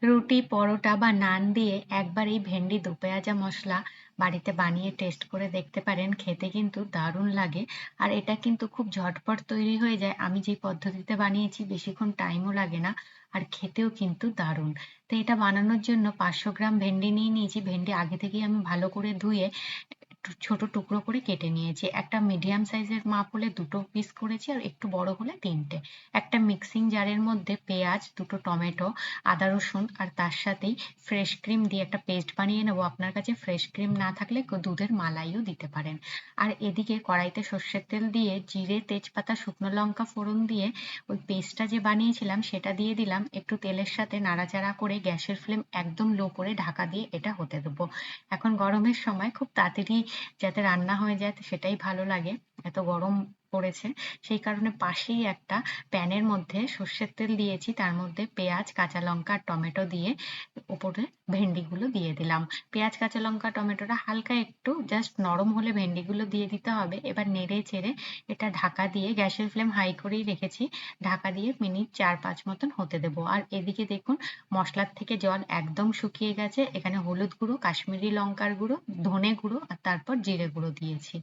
রুটি, পরোটা বা নান দিয়ে একবার এই ভেন্ডি দো পেঁয়াজা মশলা বাড়িতে বানিয়ে টেস্ট করে দেখতে পারেন। খেতে কিন্তু দারুণ লাগে। আর এটা কিন্তু খুব ঝটপট তৈরি হয়ে যায়। আমি যে পদ্ধতিতে বানিয়েছি বেশিক্ষণ টাইমও লাগে না। আর খেতেও কিন্তু দারুণ। তো এটা বানানোর জন্য 500 গ্রাম ভেন্ডি নিয়ে নিয়েছি। ভেন্ডি আগে থেকেই আমি ভালো করে ধুয়ে ছোট টুকরো করে কেটে নিয়েছি। একটা মিডিয়াম সাইজের মাপ হলে 2টো পিস করেছি, আর একটু বড় হলে 3টে। একটা মিক্সিং জারের মধ্যে পেঁয়াজ, 2টো টমেটো, আদা রসুন আর তার সাথেই ফ্রেশ ক্রিম দিয়ে একটা পেস্ট বানিয়ে নেবো। আপনার কাছে ফ্রেশ ক্রিম না থাকলে দুধের মালাইও দিতে পারেন। আর এদিকে কড়াইতে সর্ষের তেল দিয়ে জিরে, তেজপাতা, শুকনো লঙ্কা ফোড়ন দিয়ে ওই পেস্টটা যে বানিয়েছিলাম সেটা দিয়ে দিলাম। একটু তেলের সাথে নাড়াচাড়া করে গ্যাসের ফ্লেম একদম লো করে ঢাকা দিয়ে এটা হতে দেবো। এখন গরমের সময় খুব তাড়াতাড়ি যাতে রান্না হয়ে যায় সেটাই ভালো লাগে। এত গরম পড়েছে, সেই কারণে পাশেই একটা প্যানের মধ্যে সর্ষের তেল দিয়েছি, তার মধ্যে পেঁয়াজ, কাঁচা লঙ্কা আর টমেটো দিয়ে উপরে ভেন্ডিগুলো দিয়ে দিলাম। পেঁয়াজ, কাঁচা লঙ্কা, টমেটোটা হালকা একটু জাস্ট নরম হলে ভেন্ডিগুলো দিয়ে দিতে হবে। এবার নেড়ে চেড়ে এটা ঢাকা দিয়ে, গ্যাসের ফ্লেম হাই করেই রেখেছি, ঢাকা দিয়ে মিনিট 4-5 মতন হতে দেবো। আর এদিকে দেখুন মশলার থেকে জল একদম শুকিয়ে গেছে। এখানে হলুদ গুঁড়ো, কাশ্মীরি লঙ্কার গুঁড়ো, ধনে গুঁড়ো আর তারপর জিরে গুঁড়ো দিয়েছি।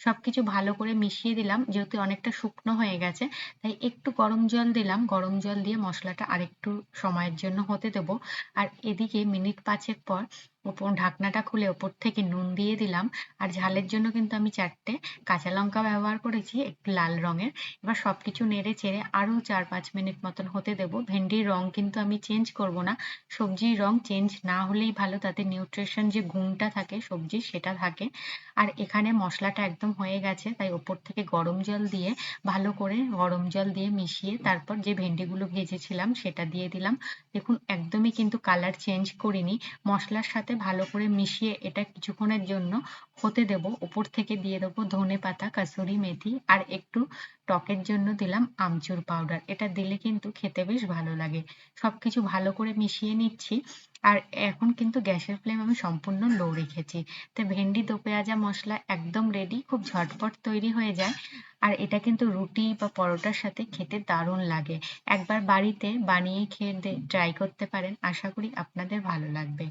সবকিছু ভালো করে মিশিয়ে দিলাম। যেহেতু অনেকটা শুকনো হয়ে গেছে, তাই একটু গরম জল দিলাম। গরম জল দিয়ে মশলাটা আরেকটু সময়ের জন্য হতে দেবো। আর এদিকে মিনিট 5 পর ওপর ঢাকনাটা খুলে ওপর থেকে নুন দিয়ে দিলাম। আর ঝালের জন্য কিন্তু আমি 4টে কাঁচা লঙ্কা ব্যবহার করেছি, একটু লাল রঙের। এবার সবকিছু নেড়ে চেড়ে আরো 4-5 মিনিট মতন হতে দেবো। ভেন্ডির রং কিন্তু আমি চেঞ্জ করব না। সবজির রং চেঞ্জ না হলেই ভালো, তাতে নিউট্রিশন যে গুণটা থাকে সবজির সেটা থাকে। আর এখানে মশলাটা একদম হয়ে গেছে, তাই ওপর থেকে গরম জল দিয়ে ভালো করে গরম জল দিয়ে মিশিয়ে তারপর যে ভেন্ডিগুলো ভেজেছিলাম সেটা দিয়ে দিলাম। দেখুন একদমই কিন্তু কালার চেঞ্জ করিনি। মশলার সাথে ভালো করে মিশিয়ে এটা কিছুক্ষণের জন্য হতে দেব। ওপর থেকে দিয়ে দেবো ধনে পাতা, কাসুরি মেথি আর একটু টকের জন্য দিলাম আমচুর পাউডার। এটা দিলে কিন্তু খেতে বেশ ভালো লাগে। সবকিছু ভালো করে মিশিয়ে নিচ্ছি। আর এখন কিন্তু গ্যাসের ফ্লেম আমি সম্পূর্ণ লো রেখেছি। তো ভেন্ডি দো পেঁয়াজা মশলা একদম রেডি, খুব ঝটপট তৈরি হয়ে যায়। আর এটা কিন্তু রুটি বা পরোটার সাথে খেতে দারুণ লাগে। একবার বাড়িতে বানিয়ে খেয়ে ট্রাই করতে পারেন, আশা করি আপনাদের ভালো লাগবে।